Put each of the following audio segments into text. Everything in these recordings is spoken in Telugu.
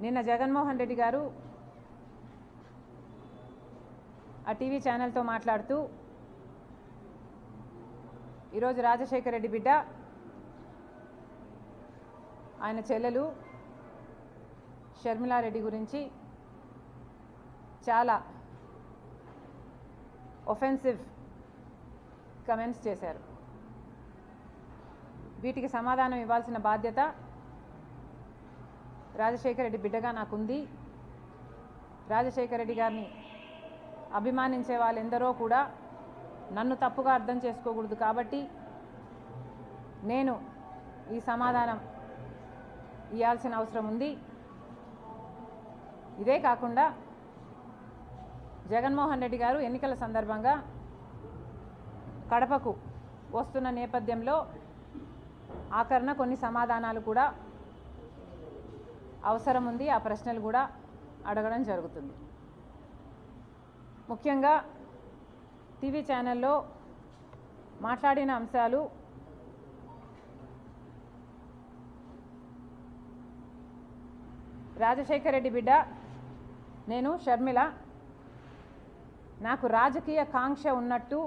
నిన్న జగన్మోహన్ రెడ్డి గారు ఆ టీవీ ఛానల్తో మాట్లాడుతూ ఈరోజు రాజశేఖర రెడ్డి బిడ్డ ఆయన చెల్లెలు షర్మిలారెడ్డి గురించి చాలా ఒఫెన్సివ్ కమెంట్స్ చేశారు. వీటికి సమాధానం ఇవ్వాల్సిన బాధ్యత రాజశేఖర రెడ్డి బిడ్డగా నాకుంది. రాజశేఖర రెడ్డి గారిని అభిమానించే వాళ్ళెందరో కూడా నన్ను తప్పుగా అర్థం చేసుకోకూడదు కాబట్టి నేను ఈ సమాధానం ఇవ్వాల్సిన అవసరం ఉంది. ఇదే కాకుండా జగన్మోహన్ రెడ్డి గారు ఎన్నికల సందర్భంగా కడపకు వస్తున్న నేపథ్యంలో ఆఖరణ కొన్ని సమాధానాలు కూడా అవసరం ఉంది. ఆ ప్రశ్నలు కూడా అడగడం జరుగుతుంది. ముఖ్యంగా టీవీ ఛానల్లో మాట్లాడిన అంశాలు రాజశేఖర రెడ్డి బిడ్డ నేను షర్మిల నాకు రాజకీయ కాంక్ష ఉన్నట్టు,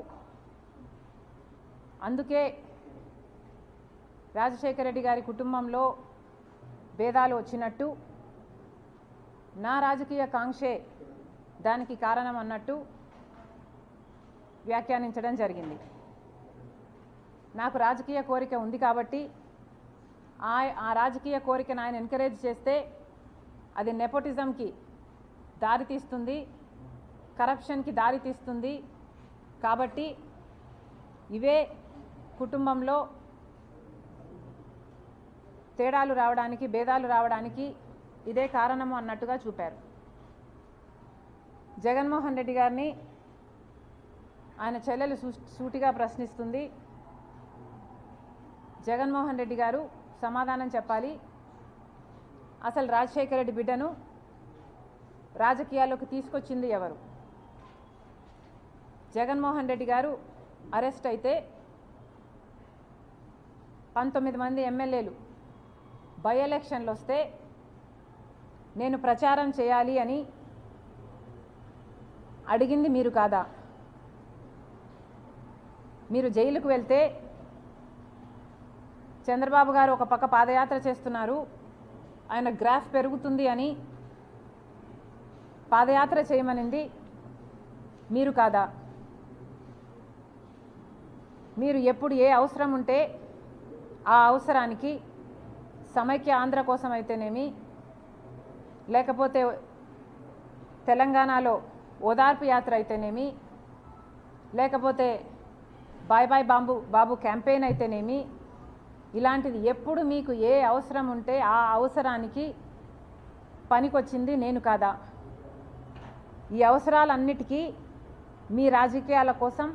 అందుకే రాజశేఖర రెడ్డి గారి కుటుంబంలో భేదాలు వచ్చినట్టు, నా రాజకీయ కాంక్షే దానికి కారణం అన్నట్టు వ్యాఖ్యానించడం జరిగింది. నాకు రాజకీయ కోరిక ఉంది కాబట్టి ఆ రాజకీయ కోరికను ఆయన ఎంకరేజ్ చేస్తే అది నెపోటిజంకి దారితీస్తుంది, కరప్షన్కి దారితీస్తుంది. కాబట్టి ఇవే కుటుంబంలో తేడాలు రావడానికి, భేదాలు రావడానికి ఇదే కారణము అన్నట్టుగా చూపారు. జగన్మోహన్ రెడ్డి గారిని ఆయన చెల్లెలు సూటిగా ప్రశ్నిస్తుంది. జగన్మోహన్ రెడ్డి గారు సమాధానం చెప్పాలి. అసలు రాజశేఖర రెడ్డి బిడ్డను రాజకీయాల్లోకి తీసుకొచ్చింది ఎవరు? జగన్మోహన్ రెడ్డి గారు అరెస్ట్ అయితే 19 మంది ఎమ్మెల్యేలు బై ఎలక్షన్లు వస్తే నేను ప్రచారం చేయాలి అని అడిగింది మీరు కాదా? మీరు జైలుకు వెళ్తే చంద్రబాబు గారు ఒక పక్క పాదయాత్ర చేస్తున్నారు, ఆయన గ్రాఫ్ పెరుగుతుంది అని పాదయాత్ర చేయమనింది మీరు కాదా? మీరు ఎప్పుడు ఏ అవసరం ఉంటే ఆ అవసరానికి సమైక్య ఆంధ్ర కోసం అయితేనేమి, లేకపోతే తెలంగాణలో ఓదార్పు యాత్ర అయితేనేమి, లేకపోతే బాయ్ బాయ్ బాబు క్యాంపెయిన్ అయితేనేమి, ఇలాంటిది ఎప్పుడు మీకు ఏ అవసరం ఉంటే ఆ అవసరానికి పనికొచ్చింది నేను కాదా? ఈ అవసరాలన్నిటికీ మీ రాజకీయాల కోసం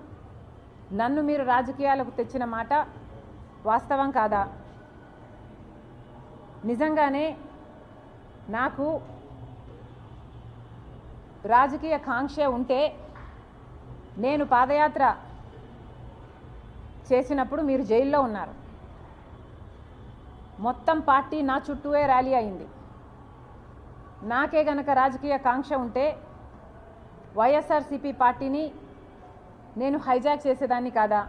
నన్ను మీరు రాజకీయాలకు తెచ్చిన మాట వాస్తవం కాదా? నిజంగానే నాకు రాజకీయ కాంక్ష ఉంటే నేను పాదయాత్ర చేసినప్పుడు మీరు జైల్లో ఉన్నారు. మొత్తం పార్టీ నా చుట్టూనే ర్యాలీ అయింది. నాకే గనక రాజకీయ కాంక్ష ఉంటే వైఎస్ఆర్సీపీ పార్టీని నేను హైజాక్ చేసేదాన్ని కాదా?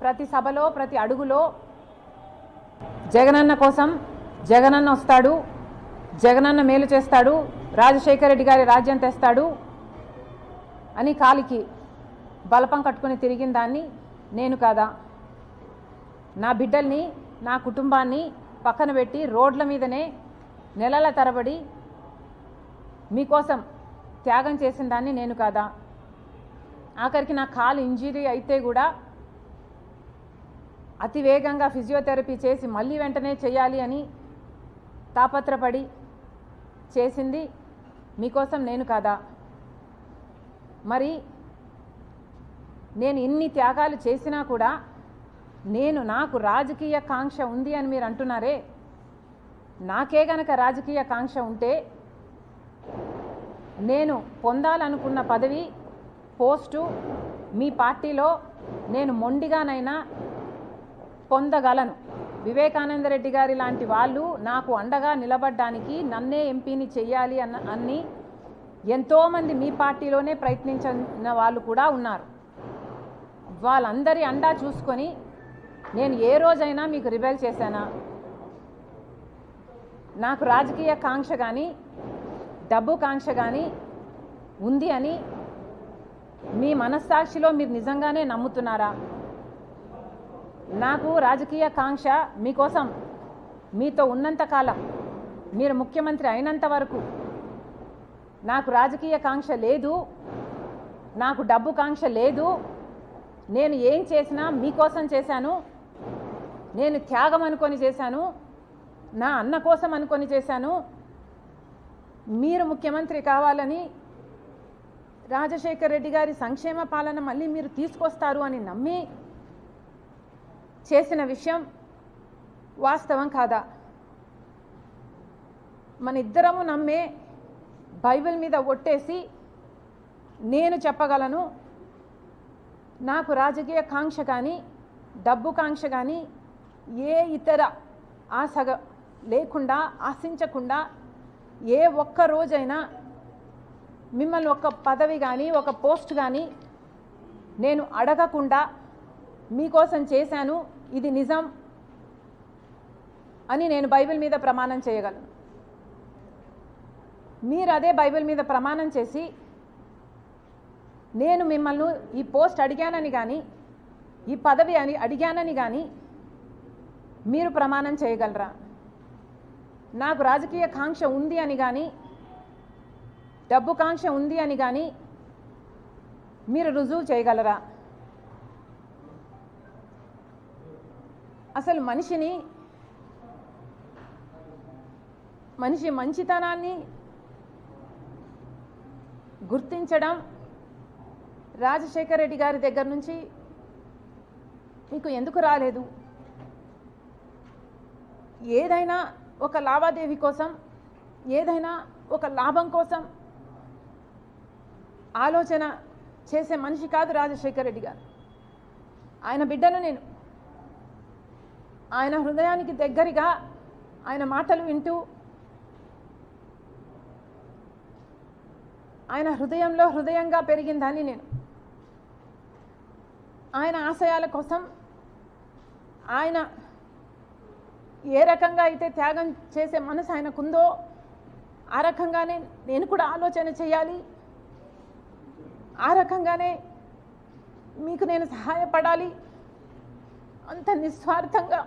ప్రతి సభలో, ప్రతి అడుగులో జగనన్న కోసం జగనన్న వస్తాడు, జగనన్న మేలు చేస్తాడు, రాజశేఖర రెడ్డి గారి రాజ్యం తెస్తాడు అని కాలికి బలపం కట్టుకుని తిరిగిన దాన్ని నేను కాదా? నా బిడ్డల్ని, నా కుటుంబాన్ని పక్కన పెట్టి రోడ్ల మీదనే నెలల తరబడి మీకోసం త్యాగం చేసిన దాన్ని నేను కాదా? ఆఖరికి నా కాలు ఇంజరీ అయితే కూడా అతి వేగంగా ఫిజియోథెరపీ చేసి మళ్ళీ వెంటనే చేయాలి అని తాపత్రపడి చేసింది మీకోసం నేను కాదా? మరి నేను ఇన్ని త్యాగాలు చేసినా కూడా నాకు రాజకీయ కాంక్ష ఉంది అని మీరు అంటున్నారే, నాకే గనక రాజకీయ కాంక్ష ఉంటే నేను పొందాలనుకున్న పదవి, పోస్టు మీ పార్టీలో నేను మొండిగానైనా పొందగలను. వివేకానంద రెడ్డి గారి లాంటి వాళ్ళు నాకు అండగా నిలబడడానికి నన్నే ఎంపీని చెయ్యాలి అని ఎంతోమంది మీ పార్టీలోనే ప్రయత్నించిన వాళ్ళు కూడా ఉన్నారు. వాళ్ళందరి అండా చూసుకొని నేను ఏ రోజైనా మీకు రిబెల్ చేశానా? నాకు రాజకీయ కాంక్ష కానీ డబ్బు కాంక్ష కానీ ఉంది అని మీ మనస్సాక్షిలో మీరు నిజంగానే నమ్ముతున్నారా? నాకు రాజకీయ కాంక్ష మీకోసం మీతో ఉన్నంతకాలం, మీరు ముఖ్యమంత్రి అయినంత వరకు నాకు రాజకీయ కాంక్ష లేదు, నాకు డబ్బు కాంక్ష లేదు. నేను ఏం చేసినా మీకోసం చేశాను, నేను త్యాగం అనుకొని చేశాను, నా అన్న కోసం అనుకొని చేశాను. మీరు ముఖ్యమంత్రి కావాలని, రాజశేఖర్ రెడ్డి గారి సంక్షేమ పాలన మళ్ళీ మీరు తీసుకొస్తారు అని నమ్మి చేసిన విషయం వాస్తవం కాదా? మన ఇద్దరము నమ్మే బైబిల్ మీద ఒట్టేసి నేను చెప్పగలను, నాకు రాజకీయ కాంక్ష కానీ డబ్బు కాంక్ష కానీ ఏ ఇతర ఆశ లేకుండా, ఆశించకుండా ఏ ఒక్క రోజైనా మిమ్మల్ని ఒక పదవి కానీ ఒక పోస్ట్ కానీ నేను అడగకుండా మీకోసం చేశాను, ఇది నిజం అని నేను బైబిల్ మీద ప్రమాణం చేయగలను. మీరు అదే బైబిల్ మీద ప్రమాణం చేసి నేను మిమ్మల్ని ఈ పోస్ట్ అడిగానని కానీ ఈ పదవి అని అడిగానని కానీ మీరు ప్రమాణం చేయగలరా? నాకు రాజకీయ కాంక్ష ఉంది అని కానీ డబ్బు కాంక్ష ఉంది అని కానీ మీరు రుజువు చేయగలరా? అసలు మనిషి మంచితనాన్ని గుర్తించడం రాజశేఖర్ రెడ్డి గారి దగ్గర నుంచి మీకు ఎందుకు రాలేదు? ఏదైనా ఒక లావాదేవీ కోసం, ఏదైనా ఒక లాభం కోసం ఆలోచన చేసే మనిషి కాదు రాజశేఖర్ రెడ్డి గారు. ఆయన బిడ్డను నేను. ఆయన హృదయానికి దగ్గరగా ఆయన మాటలు వింటూ, ఆయన హృదయంలో హృదయంగా పెరిగిందని నేను. ఆయన ఆశయాల కోసం ఆయన ఏ రకంగా అయితే త్యాగం చేసే మనసు ఆయనకుందో ఆ రకంగానే నేను కూడా ఆలోచన చేయాలి, ఆ రకంగానే మీకు నేను సహాయపడాలి. అంత నిస్వార్థంగా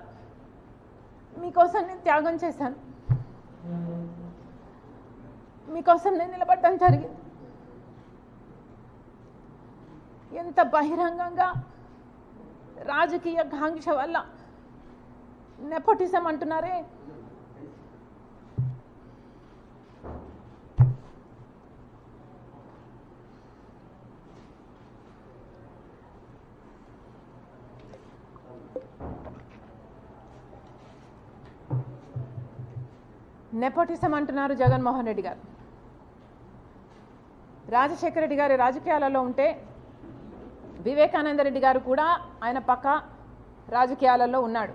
మీకోసం నేను త్యాగం చేశాను, మీకోసం నేను నిలబడడం జరిగింది. ఎంత బహిరంగంగా రాజకీయ కాంక్ష వల్ల నెపోటిజం అంటున్నారే, నెపోటిజం అంటున్నారు జగన్మోహన్ రెడ్డి గారు. రాజశేఖర రెడ్డి గారి రాజకీయాలలో ఉంటే వివేకానంద రెడ్డి గారు కూడా ఆయన పక్క రాజకీయాలలో ఉన్నాడు,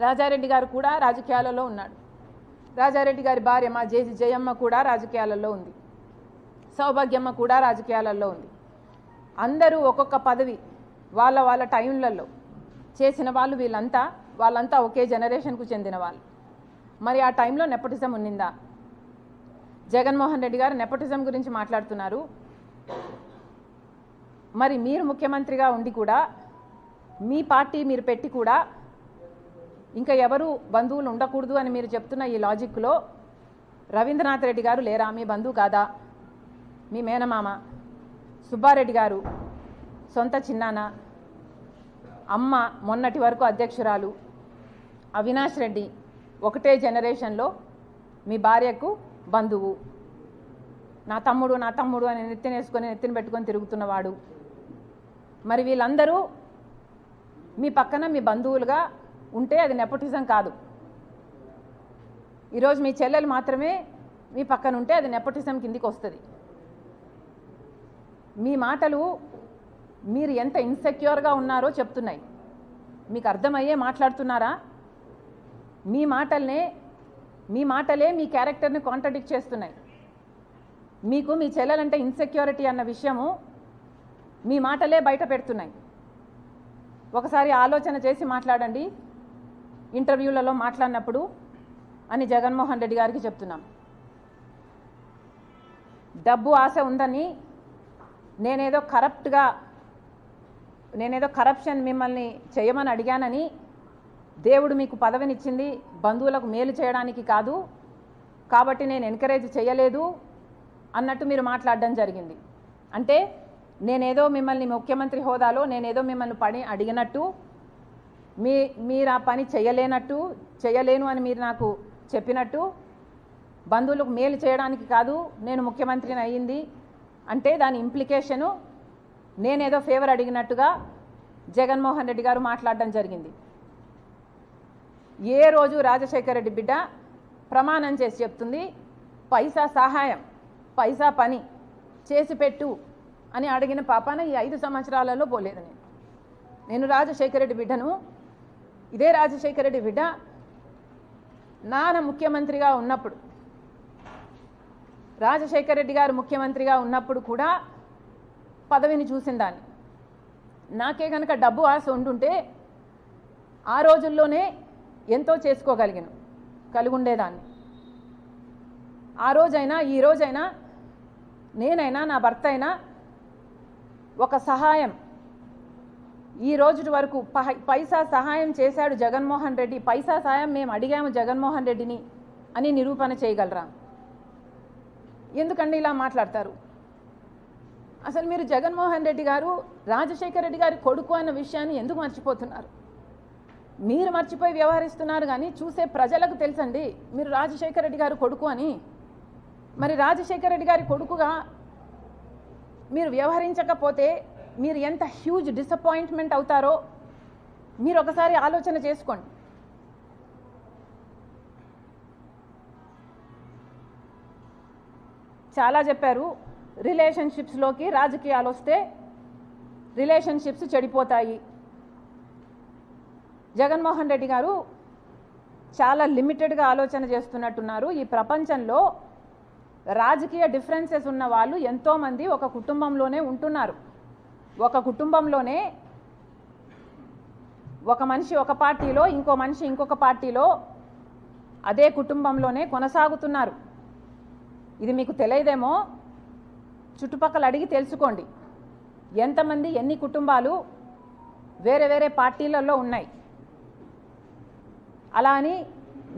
రాజారెడ్డి గారు కూడా రాజకీయాలలో ఉన్నాడు, రాజారెడ్డి గారి భార్య మా జయమ్మ కూడా రాజకీయాలలో ఉంది, సౌభాగ్యమ్మ కూడా రాజకీయాలలో ఉంది. అందరూ ఒక్కొక్క పదవి వాళ్ళ వాళ్ళ టైంలలో చేసిన వాళ్ళు, వాళ్ళంతా ఒకే జనరేషన్కు చెందిన వాళ్ళు. మరి ఆ టైంలో నెపోటిజం ఉన్నిందా? జగన్మోహన్ రెడ్డి గారు నెపోటిజం గురించి మాట్లాడుతున్నారు. మరి మీరు ముఖ్యమంత్రిగా ఉండి కూడా, మీ పార్టీ మీరు పెట్టి కూడా ఇంకా ఎవరు బంధువులు ఉండకూడదు అని మీరు చెప్తున్న ఈ లాజిక్లో రవీంద్రనాథ్ రెడ్డి గారు లేరా? మీ బంధువు కాదా? మీ మేనమామ. సుబ్బారెడ్డి గారు సొంత చిన్నాన్న, అమ్మ మొన్నటి వరకు అధ్యక్షురాలు, అవినాష్ రెడ్డి ఒకటే జనరేషన్లో మీ భార్యకు బంధువు, నా తమ్ముడు అని నెత్తిన పెట్టుకొని తిరుగుతున్నవాడు. మరి వీళ్ళందరూ మీ పక్కన మీ బంధువులుగా ఉంటే అది నెపోటిజం కాదు. ఈరోజు మీ చెల్లెలు మాత్రమే మీ పక్కన ఉంటే అది నెపోటిజం కిందికి వస్తుంది. మీ మాటలు మీరు ఎంత ఇన్సెక్యూర్గా ఉన్నారో చెప్తున్నాయి. మీకు అర్థమయ్యే మాట్లాడుతున్నారా? మీ మాటలే మీ క్యారెక్టర్ని కాంట్రడిక్ట్ చేస్తున్నాయి. మీకు మీ చెల్లెలంటే ఇన్సెక్యూరిటీ అన్న విషయము మీ మాటలే బయట పెడుతున్నాయి. ఒకసారి ఆలోచన చేసి మాట్లాడండి ఇంటర్వ్యూలలో మాట్లాడినప్పుడు అని జగన్మోహన్ రెడ్డి గారికి చెప్తున్నాం. డబ్బు ఆశ ఉందని నేనేదో కరప్షన్ మిమ్మల్ని చేయమని అడిగానని, దేవుడు మీకు పదవినిచ్చింది బంధువులకు మేలు చేయడానికి కాదు కాబట్టి నేను ఎంకరేజ్ చేయలేదు అన్నట్టు మీరు మాట్లాడడం జరిగింది. అంటే నేనేదో మిమ్మల్ని ముఖ్యమంత్రి హోదాలో నేనేదో మిమ్మల్ని పని అడిగినట్టు, మీరు ఆ పని చేయలేను అని మీరు నాకు చెప్పినట్టు, బంధువులకు మేలు చేయడానికి కాదు నేను ముఖ్యమంత్రిని అయ్యింది అంటే దాని ఇంప్లికేషను నేనేదో ఫేవర్ అడిగినట్టుగా జగన్మోహన్ రెడ్డి గారు మాట్లాడడం జరిగింది. ఏ రోజు రాజశేఖర రెడ్డి బిడ్డ ప్రమాణం చేసి చెప్తుంది పైసా సహాయం పైసా పని చేసి పెట్టు అని అడిగిన పాపాన ఈ 5 సంవత్సరాలలో పోలేదు. నేను రాజశేఖర రెడ్డి బిడ్డను. ఇదే రాజశేఖర రెడ్డి బిడ్డ నాన్న ముఖ్యమంత్రిగా ఉన్నప్పుడు, రాజశేఖర రెడ్డి గారు ముఖ్యమంత్రిగా ఉన్నప్పుడు కూడా పదవిని చూసిందాన్ని. నాకే కనుక డబ్బు ఆశ ఉండుంటే ఆ రోజుల్లోనే ఎంతో కలిగి ఉండేదాన్ని. ఆ రోజైనా ఈ రోజైనా నేనైనా నా భర్త అయినా ఒక సహాయం ఈ రోజు వరకు పైసా సహాయం చేశాడు జగన్మోహన్ రెడ్డి, పైసా సహాయం మేము అడిగాము జగన్మోహన్ రెడ్డిని అని నిరూపణ చేయగలరా? ఎందుకండి ఇలా మాట్లాడతారు? అసలు మీరు జగన్మోహన్ రెడ్డి గారు రాజశేఖర రెడ్డి గారి కొడుకు అన్న విషయాన్ని ఎందుకు మర్చిపోతున్నారు? మీరు మర్చిపోయి వ్యవహరిస్తున్నారు కానీ చూసే ప్రజలకు తెలుసండి మీరు రాజశేఖర రెడ్డి గారు కొడుకు అని. మరి రాజశేఖర రెడ్డి గారి కొడుకుగా మీరు వ్యవహరించకపోతే మీరు ఎంత హ్యూజ్ డిసప్పాయింట్మెంట్ అవుతారో మీరు ఒకసారి ఆలోచన చేసుకోండి. చాలా చెప్పారు, రిలేషన్షిప్స్లోకి రాజకీయాలు వస్తే రిలేషన్షిప్స్ చెడిపోతాయి. జగన్మోహన్ రెడ్డి గారు చాలా లిమిటెడ్గా ఆలోచన చేస్తున్నట్టున్నారు. ఈ ప్రపంచంలో రాజకీయ డిఫరెన్సెస్ ఉన్న వాళ్ళు ఎంతోమంది ఒక కుటుంబంలోనే ఉంటున్నారు. ఒక కుటుంబంలోనే ఒక మనిషి ఒక పార్టీలో, ఇంకో మనిషి ఇంకొక పార్టీలో, అదే కుటుంబంలోనే కొనసాగుతున్నారు. ఇది మీకు తెలియదేమో, చుట్టుపక్కల అడిగి తెలుసుకోండి ఎంతమంది ఎన్ని కుటుంబాలు వేరే వేరే పార్టీలలో ఉన్నాయి. అలా అని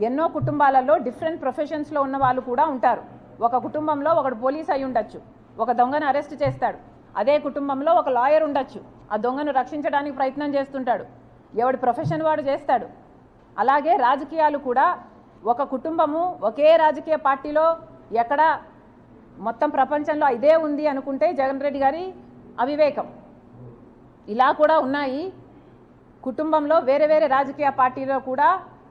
ఎన్నో కుటుంబాలలో డిఫరెంట్ ప్రొఫెషన్స్లో ఉన్న వాళ్ళు కూడా ఉంటారు. ఒక కుటుంబంలో ఒకడు పోలీస్ అయి ఉండొచ్చు, ఒక దొంగను అరెస్ట్ చేస్తాడు. అదే కుటుంబంలో ఒక లాయర్ ఉండొచ్చు, ఆ దొంగను రక్షించడానికి ప్రయత్నం చేస్తుంటాడు. ఎవడి ప్రొఫెషన్ వాడు చేస్తాడు. అలాగే రాజకీయాలు కూడా ఒక కుటుంబము ఒకే రాజకీయ పార్టీలో ఎక్కడ మొత్తం ప్రపంచంలో ఇదే ఉంది అనుకుంటే జగన్ రెడ్డి గారి అవివేకం. ఇలా కూడా ఉన్నాయి. కుటుంబంలో వేరే వేరే రాజకీయ పార్టీలో కూడా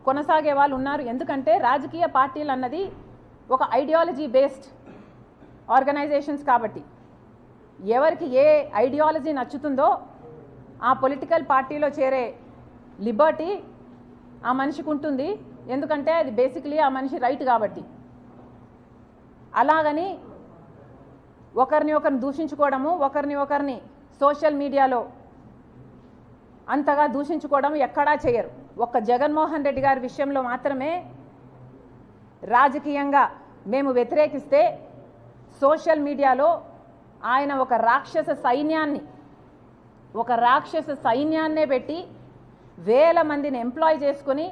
కొనసాగే వాళ్ళు ఉన్నారు. ఎందుకంటే రాజకీయ పార్టీలు అన్నది ఒక ఐడియాలజీ బేస్డ్ ఆర్గనైజేషన్స్ కాబట్టి ఎవరికి ఏ ఐడియాలజీ నచ్చుతుందో ఆ పొలిటికల్ పార్టీలో చేరే లిబర్టీ ఆ మనిషికి ఉంటుంది. ఎందుకంటే అది బేసిక్లీ ఆ మనిషి రైట్ కాబట్టి. అలాగని ఒకరిని దూషించుకోవడము, ఒకరిని సోషల్ మీడియాలో అంతగా దూషించుకోవడం ఎక్కడా చేయరు. ఒక్క జగన్మోహన్ రెడ్డి గారి విషయంలో మాత్రమే రాజకీయంగా మేము వ్యతిరేకిస్తే సోషల్ మీడియాలో ఆయన ఒక రాక్షస సైన్యాన్నే పెట్టి వేల మందిని ఎంప్లాయ్ చేసుకొని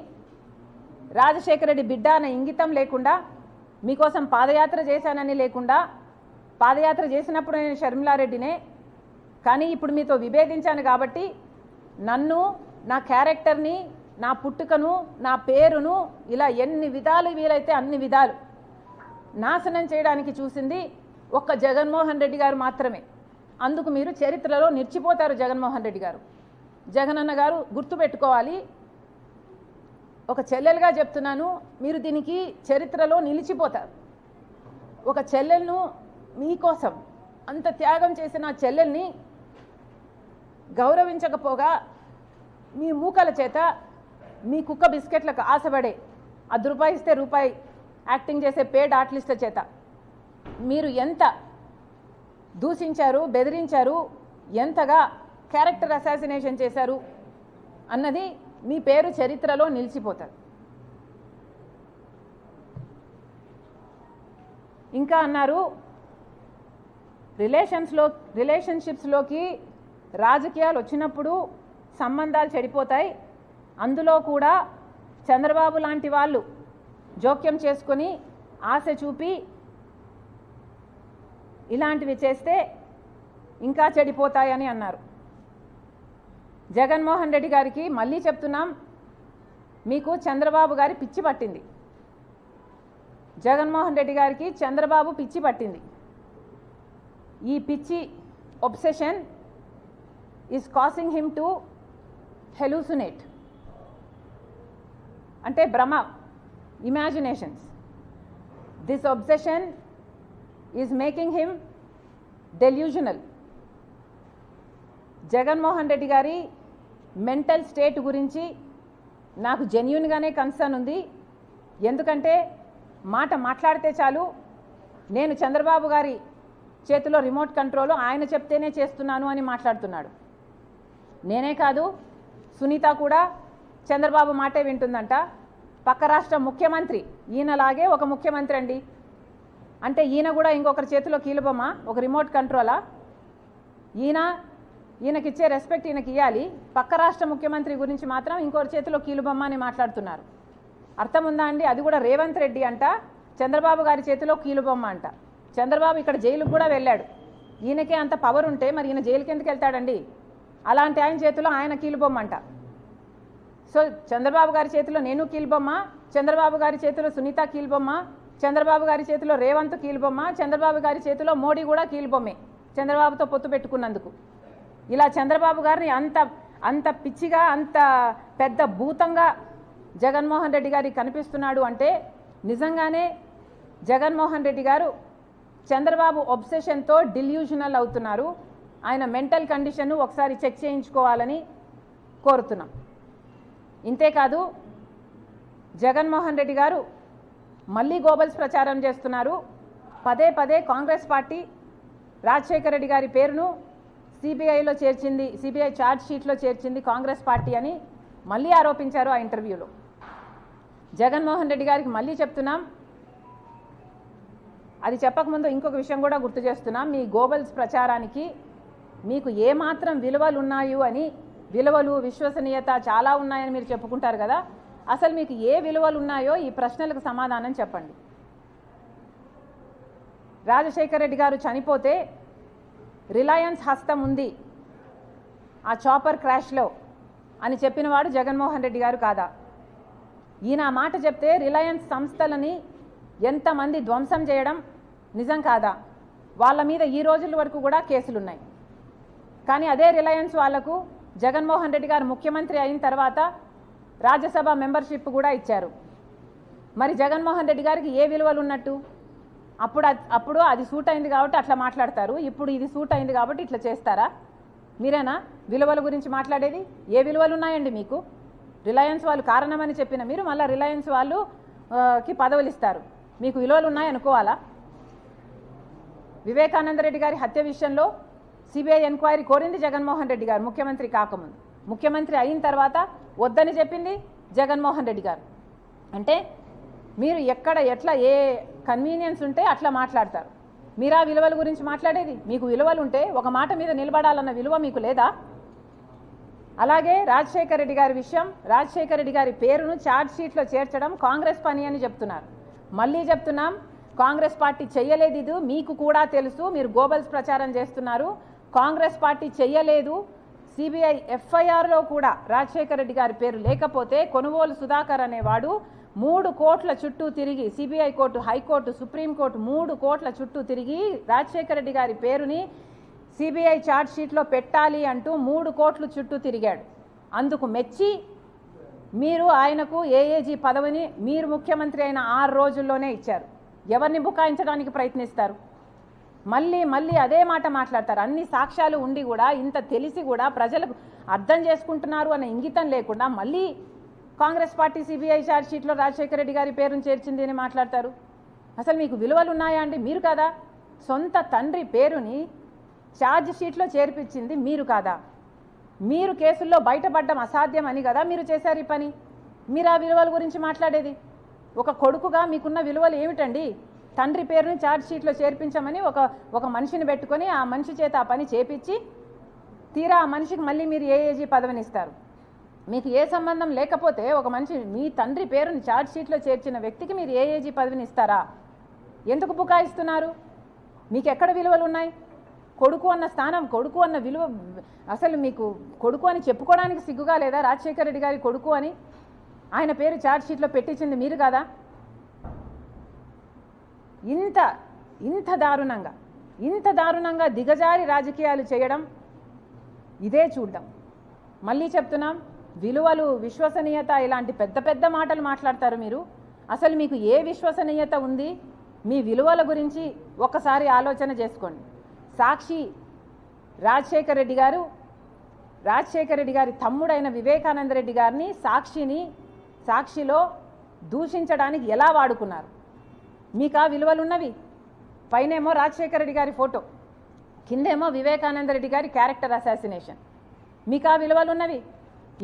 రాజశేఖర రెడ్డి బిడ్డ అన్న ఇంగితం లేకుండా, మీకోసం పాదయాత్ర చేశానని లేకుండా, పాదయాత్ర చేసినప్పుడు నేను షర్మిలారెడ్డినే, కానీ ఇప్పుడు మీతో విభేదించాను కాబట్టి నన్ను, నా క్యారెక్టర్ని, నా పుట్టుకను, నా పేరును ఇలా ఎన్ని విధాలు వీలైతే అన్ని విధాలు నాశనం చేయడానికి చూసింది ఒక్క జగన్మోహన్ రెడ్డి గారు మాత్రమే. అందుకు మీరు చరిత్రలో నిలిచిపోతారు. జగన్మోహన్ రెడ్డి గారు, జగనన్న గారు గుర్తుపెట్టుకోవాలి. ఒక చెల్లెలుగా చెప్తున్నాను, మీరు దీనికి చరిత్రలో నిలిచిపోతారు. ఒక చెల్లెలను మీకోసం అంత త్యాగం చేసిన చెల్లెల్ని గౌరవించకపోగా మీ మూకల చేత మీ కుక్క బిస్కెట్లకు ఆశపడే రూపాయి ఇస్తే రూపాయి యాక్టింగ్ చేసే పేడ్ ఆర్టిస్టుల చేత మీరు ఎంత దూషించారు, బెదిరించారు, ఎంతగా క్యారెక్టర్ అసాసినేషన్ చేశారు అన్నది మీ పేరు చరిత్రలో నిలిచిపోతుంది. ఇంకా అన్నారు రిలేషన్షిప్స్లోకి రాజకీయాలు వచ్చినప్పుడు సంబంధాలు చెడిపోతాయి, అందులో కూడా చంద్రబాబు లాంటి వాళ్ళు జోక్యం చేసుకొని ఆశ చూపి ఇలాంటివి చేస్తే ఇంకా చెడిపోతాయని అన్నారు. జగన్మోహన్ రెడ్డి గారికి మళ్ళీ చెప్తున్నాం, మీకు చంద్రబాబు గారి పిచ్చి పట్టింది. జగన్మోహన్ రెడ్డి గారికి చంద్రబాబు పిచ్చి పట్టింది. ఈ పిచ్చి obsession is causing him to hallucinate, అంటే భ్రమ, imaginations. This obsession is making him delusional. Jaganmohan Reddy గారి మెంటల్ స్టేట్ గురించి నాకు జెన్యూన్గానే కన్సర్న్ ఉంది. ఎందుకంటే మాట్లాడితే చాలు నేను చంద్రబాబు గారి చేతిలో రిమోట్ కంట్రోల్, ఆయన చెప్తేనే చేస్తున్నాను అని మాట్లాడుతున్నాడు. నేనే కాదు, సునీత కూడా చంద్రబాబు మాటే వింటుందంట. పక్క రాష్ట్ర ముఖ్యమంత్రి ఈయనలాగే ఒక ముఖ్యమంత్రి అండి. అంటే ఈయన కూడా ఇంకొకరి చేతిలో కీలుబొమ్మ, ఒక రిమోట్ కంట్రోలా? ఈయనకిచ్చే రెస్పెక్ట్ ఈయనకి ఇవ్వాలి. పక్క రాష్ట్ర ముఖ్యమంత్రి గురించి మాత్రం ఇంకొకరి చేతిలో కీలుబొమ్మ అని మాట్లాడుతున్నారు. అర్థం ఉందా అండి? అది కూడా రేవంత్ రెడ్డి అంట చంద్రబాబు గారి చేతిలో కీలుబొమ్మ అంట. చంద్రబాబు ఇక్కడ జైలుకు కూడా వెళ్ళాడు. ఈయనకే అంత పవర్ ఉంటే మరి ఈయన జైలుకి ఎందుకు వెళ్తాడండి? అలాంటి ఆయన చేతిలో ఆయన కీలుబొమ్మ అంట. సో చంద్రబాబు గారి చేతిలో నేను కీలుబొమ్మ, చంద్రబాబు గారి చేతిలో సునీత కీలుబొమ్మ, చంద్రబాబు గారి చేతిలో రేవంత్ కీలుబొమ్మ, చంద్రబాబు గారి చేతిలో మోడీ కూడా కీలుబొమ్మే చంద్రబాబుతో పొత్తు పెట్టుకున్నందుకు. ఇలా చంద్రబాబు గారిని అంత పిచ్చిగా, అంత పెద్ద భూతంగా జగన్మోహన్ రెడ్డి గారికి కనిపిస్తున్నాడు అంటే నిజంగానే జగన్మోహన్ రెడ్డి గారు చంద్రబాబు ఒబ్సెషన్తో డిల్యూషనల్ అవుతున్నారు. ఆయన మెంటల్ కండిషన్ను ఒకసారి చెక్ చేయించుకోవాలని కోరుతున్నాం. ఇంతేకాదు జగన్మోహన్ రెడ్డి గారు మళ్ళీ గోబల్స్ ప్రచారం చేస్తున్నారు. పదే కాంగ్రెస్ పార్టీ రాజశేఖర రెడ్డి గారి పేరును సిబిఐలో చేర్చింది, సిబిఐ ఛార్జ్ షీట్లో చేర్చింది కాంగ్రెస్ పార్టీ అని మళ్ళీ ఆరోపించారు ఆ ఇంటర్వ్యూలో. జగన్మోహన్ రెడ్డి గారికి మళ్ళీ చెప్తున్నాం, అది చెప్పకముందు ఇంకొక విషయం కూడా గుర్తు చేస్తున్నాం. మీ గోబల్స్ ప్రచారానికి మీకు ఏమాత్రం విలువలు ఉన్నాయి అని, విలువలు, విశ్వసనీయత చాలా ఉన్నాయని మీరు చెప్పుకుంటారు కదా, అసలు మీకు ఏ విలువలు ఉన్నాయో ఈ ప్రశ్నలకు సమాధానం చెప్పండి. రాజశేఖర రెడ్డి గారు చనిపోతే రిలయన్స్ హస్తం ఉంది ఆ చాపర్ క్రాష్లో అని చెప్పినవాడు జగన్మోహన్ రెడ్డి గారు కాదా? ఈయన ఆ మాట చెప్తే రిలయన్స్ సంస్థలని ఎంతమంది ధ్వంసం చేయడం నిజం కాదా? వాళ్ళ మీద ఈ రోజుల వరకు కూడా కేసులున్నాయి. కానీ అదే రిలయన్స్ వాళ్లకు జగన్మోహన్ రెడ్డి గారు ముఖ్యమంత్రి అయిన తర్వాత రాజ్యసభ మెంబర్షిప్ కూడా ఇచ్చారు. మరి జగన్మోహన్ రెడ్డి గారికి ఏ విలువలు ఉన్నట్టు? అప్పుడు అది సూట్ అయింది కాబట్టి అట్లా మాట్లాడతారు, ఇప్పుడు ఇది సూట్ అయింది కాబట్టి ఇట్లా చేస్తారా? మీరేనా విలువల గురించి మాట్లాడేది? ఏ విలువలు ఉన్నాయండి మీకు? రిలయన్స్ వాళ్ళు కారణమని చెప్పిన మీరు మళ్ళీ రిలయన్స్ వాళ్ళకి పదవులు ఇస్తారు, మీకు విలువలు ఉన్నాయనుకోవాలా? వివేకానంద రెడ్డి గారి హత్య విషయంలో సిబిఐ ఎంక్వైరీ కోరింది జగన్మోహన్ రెడ్డి గారు ముఖ్యమంత్రి కాకముందు. ముఖ్యమంత్రి అయిన తర్వాత వద్దని చెప్పింది జగన్మోహన్ రెడ్డి గారు. అంటే మీరు ఎక్కడ ఎట్లా ఏ కన్వీనియన్స్ ఉంటే అట్లా మాట్లాడతారు. మీరా విలువల గురించి మాట్లాడేది? మీకు విలువలు ఉంటే ఒక మాట మీద నిలబడాలన్న విలువ మీకు లేదా? అలాగే రాజశేఖర రెడ్డి గారి విషయం, రాజశేఖర రెడ్డి గారి పేరును ఛార్జ్ షీట్లో చేర్చడం కాంగ్రెస్ పని అని చెప్తున్నారు. మళ్ళీ చెప్తున్నాం, కాంగ్రెస్ పార్టీ చెయ్యలేదు, ఇది మీకు కూడా తెలుసు. మీరు గోబల్స్ ప్రచారం చేస్తున్నారు. కాంగ్రెస్ పార్టీ చెయ్యలేదు. సిబిఐ ఎఫ్ఐఆర్లో కూడా రాజశేఖర రెడ్డి గారి పేరు లేకపోతే కొనుగోలు సుధాకర్ అనేవాడు 3 కోట్ల చుట్టూ తిరిగి, సిబిఐ కోర్టు, హైకోర్టు, సుప్రీంకోర్టు 3 కోట్ల చుట్టూ తిరిగి రాజశేఖర రెడ్డి గారి పేరుని సిబిఐ ఛార్జ్ షీట్లో పెట్టాలి అంటూ 3 కోట్ల చుట్టూ తిరిగాడు. అందుకు మెచ్చి మీరు ఆయనకు ఏఏజీ పదవిని మీరు ముఖ్యమంత్రి అయిన 6 రోజుల్లోనే ఇచ్చారు. ఎవరిని బుకాయించడానికి ప్రయత్నిస్తారు? మళ్ళీ అదే మాట మాట్లాడతారు. అన్ని సాక్ష్యాలు ఉండి కూడా, ఇంత తెలిసి కూడా ప్రజలకు అర్థం చేసుకుంటున్నారు అనే ఇంగితం లేకుండా మళ్ళీ కాంగ్రెస్ పార్టీ సిబిఐ ఛార్జ్ షీట్లో రాజశేఖర రెడ్డి గారి పేరును చేర్చింది అని మాట్లాడతారు? అసలు మీకు విలువలు ఉన్నాయా అండి? మీరు కాదా? సొంత తండ్రి పేరుని ఛార్జ్ షీట్లో చేర్పించింది మీరు కాదా? మీరు కేసుల్లో బయటపడడం అసాధ్యం అని కదా మీరు చేశారు ఈ పని. మీరు ఆ విలువల గురించి మాట్లాడేది? ఒక కొడుకుగా మీకున్న విలువలు ఏమిటండి? తండ్రి పేరుని ఛార్జ్ షీట్లో చేర్పించమని ఒక మనిషిని పెట్టుకొని ఆ మనిషి చేత ఆ పని చేపించి తీరా ఆ మనిషికి మళ్ళీ మీరు ఏఏజీ పదవిని ఇస్తారు. మీకు ఏ సంబంధం లేకపోతే ఒక మనిషి మీ తండ్రి పేరుని ఛార్జ్ షీట్లో చేర్చిన వ్యక్తికి మీరు ఏఏజీ పదవిని ఇస్తారా? ఎందుకు బుకాయిస్తున్నారు? మీకు ఎక్కడ విలువలు ఉన్నాయి? కొడుకు అన్న స్థానం, కొడుకు అన్న విలువ, అసలు మీకు కొడుకు అని చెప్పుకోవడానికి సిగ్గుగా లేదా? రాజశేఖర రెడ్డి గారి కొడుకు అని ఆయన పేరు ఛార్జ్ షీట్లో పెట్టించింది మీరు కాదా? ఇంత దారుణంగా దిగజారి రాజకీయాలు చేయడం ఇదే చూద్దాం. మళ్ళీ చెప్తున్నాం, విలువలు, విశ్వసనీయత ఇలాంటి పెద్ద పెద్ద మాటలు మాట్లాడతారు మీరు. అసలు మీకు ఏ విశ్వసనీయత ఉంది? మీ విలువల గురించి ఒక్కసారి ఆలోచన చేసుకోండి. సాక్షి రాజశేఖర రెడ్డి గారి తమ్ముడైన వివేకానంద రెడ్డి గారిని సాక్షిలో దూషించడానికి ఎలా వాడుకున్నారు? మీకు ఆ విలువలు ఉన్నవి? పైనేమో రాజశేఖర రెడ్డి గారి ఫోటో, కిందేమో వివేకానంద రెడ్డి గారి క్యారెక్టర్ అసాసినేషన్. మీకు ఆ విలువలు ఉన్నవి?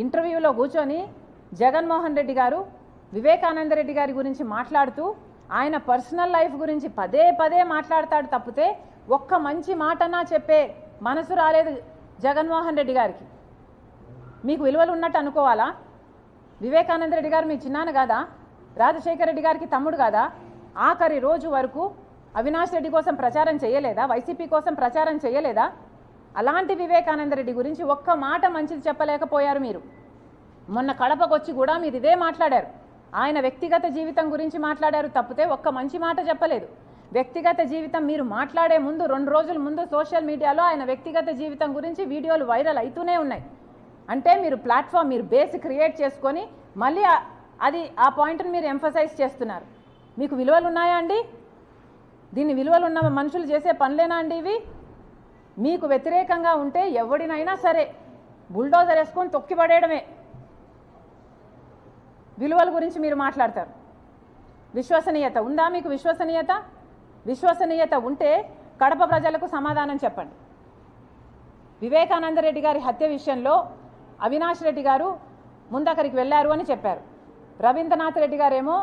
ఇంటర్వ్యూలో కూర్చొని జగన్మోహన్ రెడ్డి గారు వివేకానంద రెడ్డి గారి గురించి మాట్లాడుతూ ఆయన పర్సనల్ లైఫ్ గురించి పదే మాట్లాడతాడు తప్పితే ఒక్క మంచి మాటనా చెప్పే మనసు రాలేదు జగన్మోహన్ రెడ్డి గారికి. మీకు విలువలు ఉన్నట్టు అనుకోవాలా? వివేకానంద రెడ్డి గారు మీ చిన్నాన్న కాదా? రాజశేఖర రెడ్డి గారికి తమ్ముడు కాదా? ఆఖరి రోజు వరకు అవినాష్ రెడ్డి కోసం ప్రచారం చేయలేదా? వైసీపీ కోసం ప్రచారం చేయలేదా? అలాంటి వివేకానంద రెడ్డి గురించి ఒక్క మాట మంచిది చెప్పలేకపోయారు మీరు. మొన్న కడపకొచ్చి కూడా మీరు ఇదే మాట్లాడారు. ఆయన వ్యక్తిగత జీవితం గురించి మాట్లాడారు తప్పితే ఒక్క మంచి మాట చెప్పలేదు. వ్యక్తిగత జీవితం మీరు మాట్లాడే ముందు 2 రోజుల ముందు సోషల్ మీడియాలో ఆయన వ్యక్తిగత జీవితం గురించి వీడియోలు వైరల్ అవుతూనే ఉన్నాయి. అంటే మీరు ప్లాట్ఫామ్, మీరు బేస్ క్రియేట్ చేసుకొని మళ్ళీ ఆ పాయింట్ని మీరు ఎంఫసైజ్ చేస్తున్నారు. మీకు విలువలు ఉన్నాయా అండి? దీన్ని విలువలు ఉన్న మనుషులు చేసే పనులేనా అండి ఇవి? మీకు వ్యతిరేకంగా ఉంటే ఎవడినైనా సరే బుల్డోజర్ వేసుకొని తొక్కిపడేయడమే. విలువల గురించి మీరు మాట్లాడతారు. విశ్వసనీయత ఉందా మీకు? విశ్వసనీయత ఉంటే కడప ప్రజలకు సమాధానం చెప్పండి. వివేకానంద రెడ్డి గారి హత్య విషయంలో అవినాష్ రెడ్డి గారు ముందక్కడికి వెళ్ళారు అని చెప్పారు. రవీంద్రనాథ్ రెడ్డి గారేమో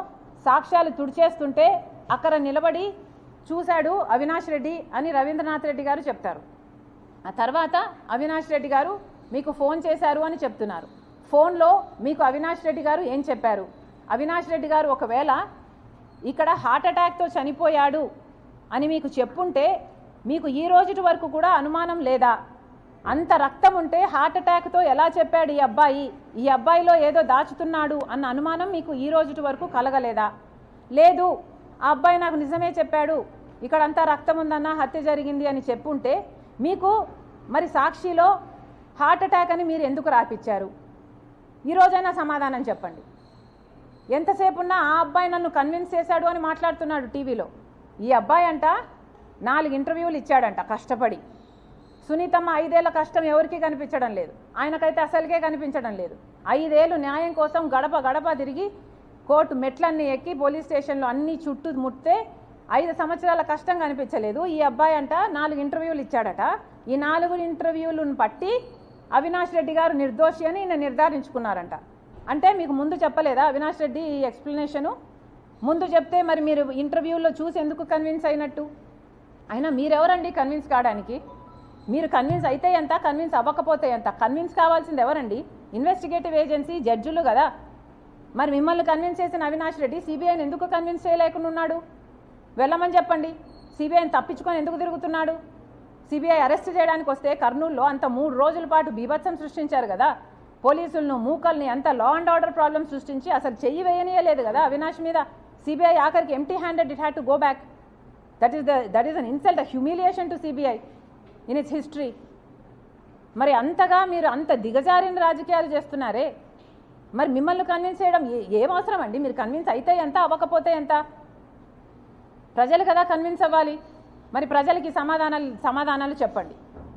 సాక్ష్యాలు తుడిచేస్తుంటే అక్కడ నిలబడి చూశాడు అవినాష్ రెడ్డి అని రవీంద్రనాథ్ రెడ్డి గారు చెప్తారు. ఆ తర్వాత అవినాష్ రెడ్డి గారు మీకు ఫోన్ చేశారు అని చెప్తున్నారు. ఫోన్లో మీకు అవినాష్ రెడ్డి గారు ఏం చెప్పారు? అవినాష్ రెడ్డి గారు ఒకవేళ ఇక్కడ హార్ట్ అటాక్తో చనిపోయాడు అని మీకు చెప్పుంటే మీకు ఈ రోజు వరకు కూడా అనుమానం లేదా? అంత రక్తం ఉంటే హార్ట్ అటాక్తో ఎలా చెప్పాడు ఈ అబ్బాయిలో ఏదో దాచుతున్నాడు అన్న అనుమానం మీకు ఈ రోజు వరకు కలగలేదా? లేదు, ఆ అబ్బాయి నాకు నిజమే చెప్పాడు, ఇక్కడంతా రక్తం ఉందన్న, హత్య జరిగింది అని చెప్పుంటే మీకు మరి సాక్షిలో హార్ట్ అటాక్ అని మీరు ఎందుకు రాపిచ్చారు? ఈరోజైనా సమాధానం చెప్పండి. ఎంతసేపు ఉన్నా ఆ అబ్బాయి నన్ను కన్విన్స్ చేశాడు అని మాట్లాడుతున్నాడు టీవీలో. ఈ అబ్బాయి అంట 4 ఇంటర్వ్యూలు ఇచ్చాడంట కష్టపడి. సునీతమ్మ 5 ఏళ్ల కష్టం ఎవరికీ కనిపించడం లేదు, ఆయనకైతే అసలుకే కనిపించడం లేదు. 5 ఏళ్ళు న్యాయం కోసం గడప గడప తిరిగి కోర్టు మెట్లన్నీ ఎక్కి పోలీస్ స్టేషన్లో అన్నీ చుట్టూ ముట్టే 5 సంవత్సరాల కష్టం కనిపించలేదు. ఈ అబ్బాయి అంట 4 ఇంటర్వ్యూలు ఇచ్చాడట. ఈ 4 ఇంటర్వ్యూలను బట్టి అవినాష్ రెడ్డి గారు నిర్దోషి అని ఈయన నిర్ధారించుకున్నారంట. అంటే మీకు ముందు చెప్పలేదా అవినాష్ రెడ్డి ఈ ఎక్స్ప్లెనేషను? ముందు చెప్తే మరి మీరు ఇంటర్వ్యూలో చూసి ఎందుకు కన్విన్స్ అయినట్టు? అయినా మీరెవరండి కన్విన్స్ కావడానికి? మీరు కన్విన్స్ అయితే ఎంత, కన్విన్స్ అవ్వకపోతే ఎంత? కన్విన్స్ కావాల్సింది ఎవరండి? ఇన్వెస్టిగేటివ్ ఏజెన్సీ, జడ్జిలు కదా. మరి మిమ్మల్ని కన్విన్స్ చేసిన అవినాష్ రెడ్డి సిబిఐని ఎందుకు కన్విన్స్ చేయలేకుండా ఉన్నాడు? వెళ్ళమని చెప్పండి. సిబిఐని తప్పించుకొని ఎందుకు తిరుగుతున్నాడు? సిబిఐ అరెస్ట్ చేయడానికి వస్తే కర్నూలులో అంత 3 రోజుల పాటు బీభత్సం సృష్టించారు కదా. పోలీసులను, మూకల్ని, అంత లా అండ్ ఆర్డర్ ప్రాబ్లమ్ సృష్టించి అసలు చెయ్యి వేయనీయలేదు కదా అవినాష్ మీద. సిబిఐ ఆఖరికి empty handed, it had to go back. That is an insult, a humiliation to CBI in it's history. మరి అంతగా మీరు అంత దిగజారిన రాజకీయాలు చేస్తున్నారే, మరి మిమ్మల్ని కన్విన్స్ చేయడం ఏం అవసరం అండి? మీరు కన్విన్స్ అయితే ఎంత, అవ్వకపోతే ఎంత? ప్రజలు కదా కన్విన్స్ అవ్వాలి. మరి ప్రజలకి సమాధానాలు చెప్పండి.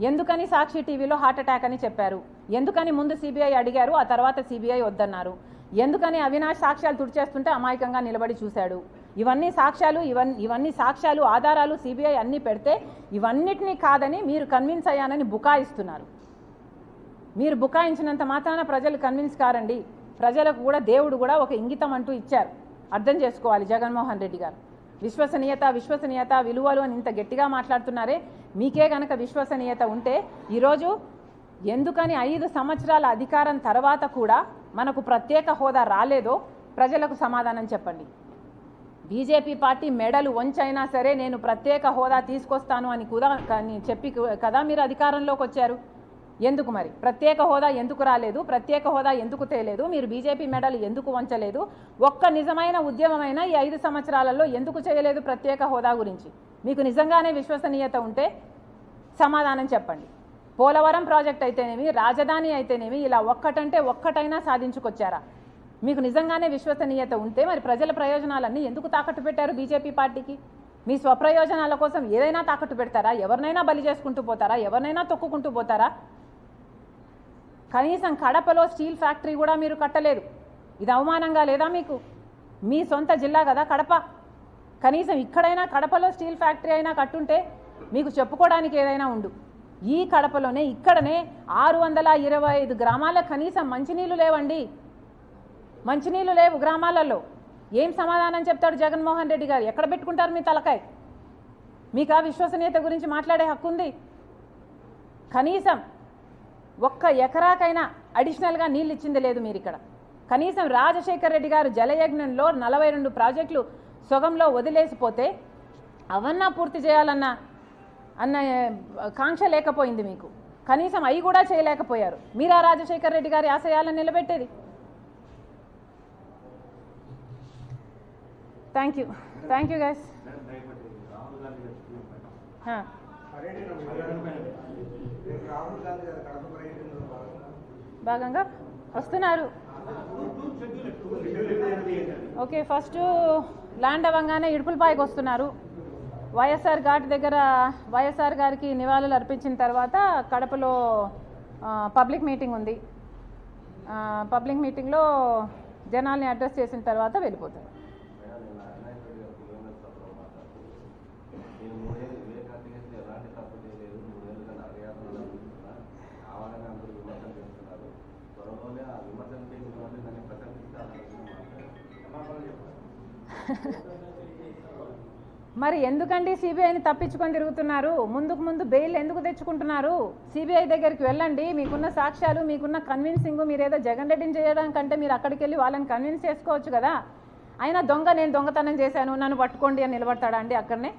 ఎందుకని సాక్షి టీవీలో హార్ట్ అటాక్ అని చెప్పారు? ఎందుకని ముందు సిబిఐ అడిగారు, ఆ తర్వాత సిబిఐ వద్దన్నారు? ఎందుకని అవినాష్ సాక్ష్యాలు తుడిచేస్తుంటే అమాయకంగా నిలబడి చూశాడు. ఇవన్నీ సాక్ష్యాలు ఆధారాలు సిబిఐ అన్నీ పెడితే ఇవన్నిటినీ కాదని మీరు కన్విన్స్ అయ్యానని బుకాయిస్తున్నారు. మీరు బుకాయించినంత మాత్రాన ప్రజలు కన్విన్స్ కారండి. ప్రజలకు కూడా దేవుడు కూడా ఒక ఇంగితం అంటూ ఇచ్చారు. అర్థం చేసుకోవాలి జగన్మోహన్ రెడ్డి గారు. విశ్వసనీయత విలువలు అని ఇంత గట్టిగా మాట్లాడుతున్నారే, మీకే గనక విశ్వసనీయత ఉంటే ఈరోజు ఎందుకని 5 సంవత్సరాల అధికారం తర్వాత కూడా మనకు ప్రత్యేక హోదా రాలేదో ప్రజలకు సమాధానం చెప్పండి. బీజేపీ పార్టీ మెడలు వంచైనా సరే నేను ప్రత్యేక హోదా తీసుకొస్తాను అని కూడా చెప్పి కదా మీరు అధికారంలోకి వచ్చారు. ఎందుకు మరి ప్రత్యేక హోదా ఎందుకు రాలేదు? ప్రత్యేక హోదా ఎందుకు తేలేదు? మీరు బీజేపీ మెడలు ఎందుకు వంచలేదు? ఒక్క నిజమైన ఉద్యమమైన ఈ 5 సంవత్సరాలలో ఎందుకు చేయలేదు ప్రత్యేక హోదా గురించి? మీకు నిజంగానే విశ్వసనీయత ఉంటే సమాధానం చెప్పండి. పోలవరం ప్రాజెక్ట్ అయితేనేమి, రాజధాని అయితేనేమి, ఇలా ఒక్కటంటే ఒక్కటైనా సాధించుకొచ్చారా? మీకు నిజంగానే విశ్వసనీయత ఉంటే మరి ప్రజల ప్రయోజనాలన్నీ ఎందుకు తాకట్టు పెట్టారు బీజేపీ పార్టీకి? మీ స్వప్రయోజనాల కోసం ఏదైనా తాకట్టు పెడతారా? ఎవరినైనా బలి చేసుకుంటూ పోతారా? ఎవరినైనా తొక్కుకుంటూ పోతారా? కనీసం కడపలో స్టీల్ ఫ్యాక్టరీ కూడా మీరు కట్టలేదు. ఇది అవమానంగా లేదా మీకు? మీ సొంత జిల్లా కదా కడప. కనీసం ఇక్కడైనా కడపలో స్టీల్ ఫ్యాక్టరీ అయినా కట్టుంటే మీకు చెప్పుకోవడానికి ఏదైనా ఉండు. ఈ కడపలోనే ఇక్కడనే 625 గ్రామాలకు కనీసం మంచినీళ్ళు లేవండి. మంచినీళ్ళు లేవు గ్రామాలలో. ఏం సమాధానం చెప్తాడు జగన్మోహన్ రెడ్డి గారు? ఎక్కడ పెట్టుకుంటారు మీ తలకాయ? మీకు ఆ విశ్వసనీయత గురించి మాట్లాడే హక్కు ఉంది? కనీసం ఒక్క ఎకరాకైనా అడిషనల్గా నీళ్ళు ఇచ్చింది లేదు మీరు ఇక్కడ. కనీసం రాజశేఖర్ రెడ్డి గారు జలయజ్ఞంలో 42 ప్రాజెక్టులు సొగంలో వదిలేసిపోతే అవన్నా పూర్తి చేయాలన్న కాంక్ష లేకపోయింది మీకు. కనీసం అవి కూడా చేయలేకపోయారు. మీరా రాజశేఖర్ రెడ్డి గారి ఆశయాలను నిలబెట్టేది? Thank you guys. భాగంగా వస్తున్నారు. ఓకే, ఫస్ట్ ల్యాండ్ అవ్వగానే ఇడుపులపాయకు వస్తున్నారు. వైఎస్ఆర్ ఘాట్ దగ్గర వైఎస్ఆర్ గారికి నివాళులు అర్పించిన తర్వాత కడపలో పబ్లిక్ మీటింగ్ ఉంది. పబ్లిక్ మీటింగ్లో జనాల్ని అడ్రస్ చేసిన తర్వాత వెళ్ళిపోతారు. మరి ఎందుకండి సిబిఐని తప్పించుకొని తిరుగుతున్నారు? ముందు బెయిల్ ఎందుకు తెచ్చుకుంటున్నారు? సిబిఐ దగ్గరికి వెళ్ళండి. మీకున్న సాక్ష్యాలు, మీకున్న కన్విన్సింగ్, మీరేదో జగన్ రెడ్డిని చేయడం కంటే మీరు అక్కడికి వెళ్ళి వాళ్ళని కన్విన్స్ చేసుకోవచ్చు కదా. అయినా నేను దొంగతనం చేశాను నన్ను పట్టుకోండి అని నిలబడతాడా అండి? అక్కడనే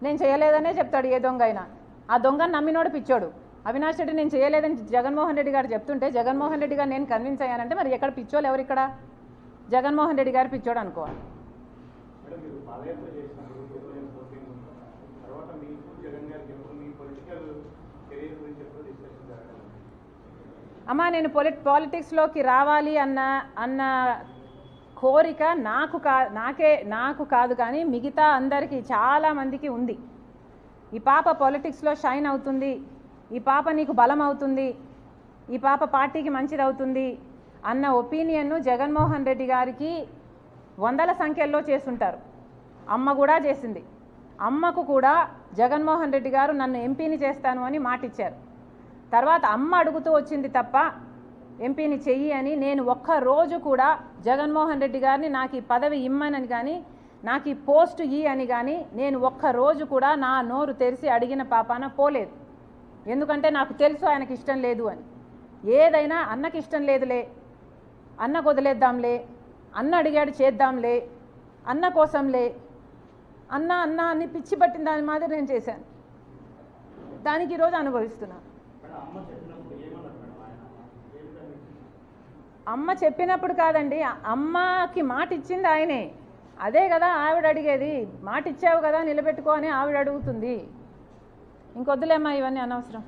నేను చేయలేదనే చెప్తాడు ఏ దొంగ అయినా. ఆ దొంగను నమ్మినోడు పిచ్చోడు. అవినాష్ రెడ్డి నేను చేయలేదని జగన్మోహన్ రెడ్డి గారు చెప్తుంటే జగన్మోహన్ రెడ్డి గారు నేను కన్విన్స్ అయ్యానంటే మరి ఎక్కడ పిచ్చోళ్ళు ఎవరు? ఇక్కడ జగన్మోహన్ రెడ్డి గారు పిచ్చోడు అనుకోవాలి. అమ్మా నేను పాలిటిక్స్లోకి రావాలి అన్న కోరిక నాకు కాదు కానీ మిగతా అందరికీ చాలామందికి ఉంది. ఈ పాప పాలిటిక్స్లో షైన్ అవుతుంది, ఈ పాప నీకు బలం అవుతుంది, ఈ పాప పార్టీకి మంచిది అవుతుంది అన్న ఒపీనియన్ను జగన్మోహన్ రెడ్డి గారికి 100ల సంఖ్యల్లో చేసుంటారు. అమ్మ కూడా చేసింది. అమ్మకు కూడా జగన్మోహన్ రెడ్డి గారు నన్ను ఎంపీని చేస్తాను అని మాటిచ్చారు. తర్వాత అమ్మ అడుగుతూ వచ్చింది తప్ప ఎంపీని చెయ్యి అని నేను ఒక్కరోజు కూడా జగన్మోహన్ రెడ్డి గారిని నాకు ఈ పదవి ఇమ్మనని కానీ నాకు ఈ పోస్టు అని కానీ నేను ఒక్కరోజు కూడా నా నోరు తెరిచి అడిగిన పాపాన పోలేదు. ఎందుకంటే నాకు తెలుసు ఆయనకి ఇష్టం లేదు అని. ఏదైనా అన్నకి ఇష్టం లేదులే, అన్నకు వదిలేద్దాంలే, అన్న అడిగాడు చేద్దాంలే, అన్న కోసంలే, అన్న అని పిచ్చి పట్టిన దాని మాదిరి నేను చేశాను. దానికి ఈరోజు అనుభవిస్తున్నాను. అమ్మ చెప్పినప్పుడు కాదండి, అమ్మకి మాట ఇచ్చింది ఆయనే. అదే కదా ఆవిడ అడిగేది. మాట ఇచ్చావు కదా నిలబెట్టుకో అని ఆవిడ అడుగుతుంది. ఇంకొద్దులేమ్మా ఇవన్నీ అనవసరం.